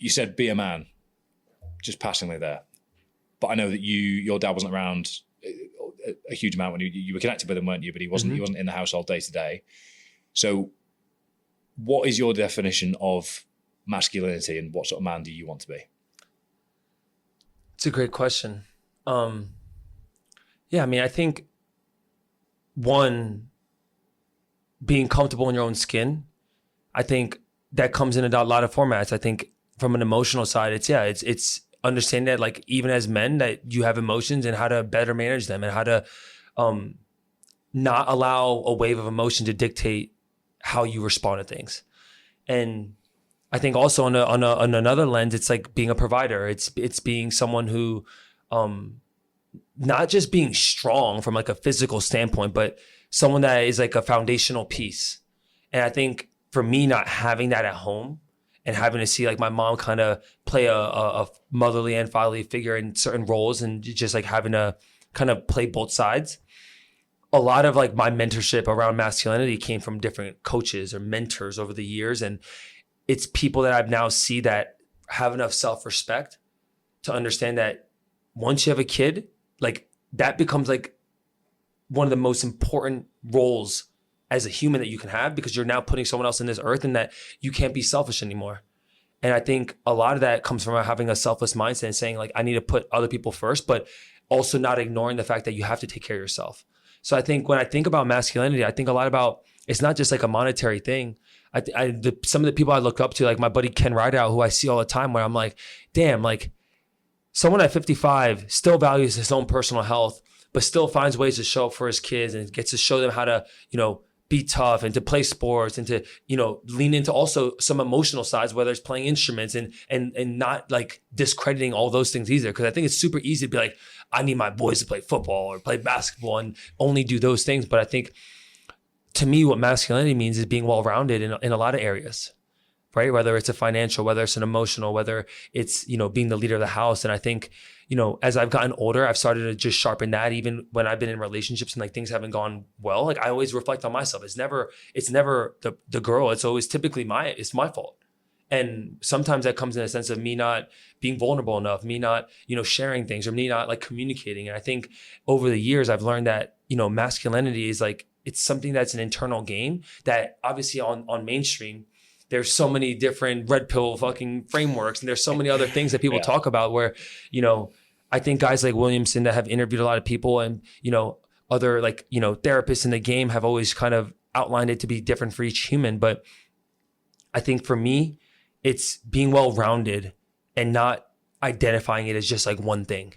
you said be a man, just passingly there. But I know that your dad wasn't around a huge amount when you were connected with him, weren't you? But he wasn't in the household day to day. So what is your definition of masculinity, and what sort of man do you want to be? It's a great question. Yeah, I mean, I think one, being comfortable in your own skin, I think that comes in a lot of formats. I think from an emotional side, it's understanding that, like, even as men, that you have emotions and how to better manage them, and how to not allow a wave of emotion to dictate how you respond to things. And I think also on another lens, it's like being a provider. It's being someone who, not just being strong from like a physical standpoint, but someone that is like a foundational piece. And I think for me, not having that at home and having to see like my mom kind of play a motherly and fatherly figure in certain roles, and just like having to kind of play both sides. A lot of like my mentorship around masculinity came from different coaches or mentors over the years. And it's people that I've now see that have enough self-respect to understand that once you have a kid, like that becomes like one of the most important roles as a human that you can have, because you're now putting someone else in this earth, and that you can't be selfish anymore. And I think a lot of that comes from having a selfless mindset and saying like, I need to put other people first, but also not ignoring the fact that you have to take care of yourself. So I think when I think about masculinity, I think a lot about, it's not just like a monetary thing. Some of the people I look up to, like my buddy Ken Rideout, who I see all the time, where I'm like, damn, like someone at 55 still values his own personal health, but still finds ways to show up for his kids and gets to show them how to, be tough and to play sports and to, lean into also some emotional sides, whether it's playing instruments and not like discrediting all those things either. Cause I think it's super easy to be like, I need my boys to play football or play basketball and only do those things. But I think to me, what masculinity means is being well-rounded in a lot of areas, right? Whether it's a financial, whether it's an emotional, whether it's, being the leader of the house. And I think, as I've gotten older, I've started to just sharpen that. Even when I've been in relationships and like things haven't gone well, like I always reflect on myself. It's never the girl. It's always typically it's my fault. And sometimes that comes in a sense of me not being vulnerable enough, me not, sharing things, or me not like communicating. And I think over the years, I've learned that, masculinity is like, it's something that's an internal game that obviously on mainstream, there's so many different red pill fucking frameworks, and there's so many other things that people talk about where, I think guys like Williamson that have interviewed a lot of people, and, other like, therapists in the game have always kind of outlined it to be different for each human. But I think for me, it's being well-rounded and not identifying it as just like one thing.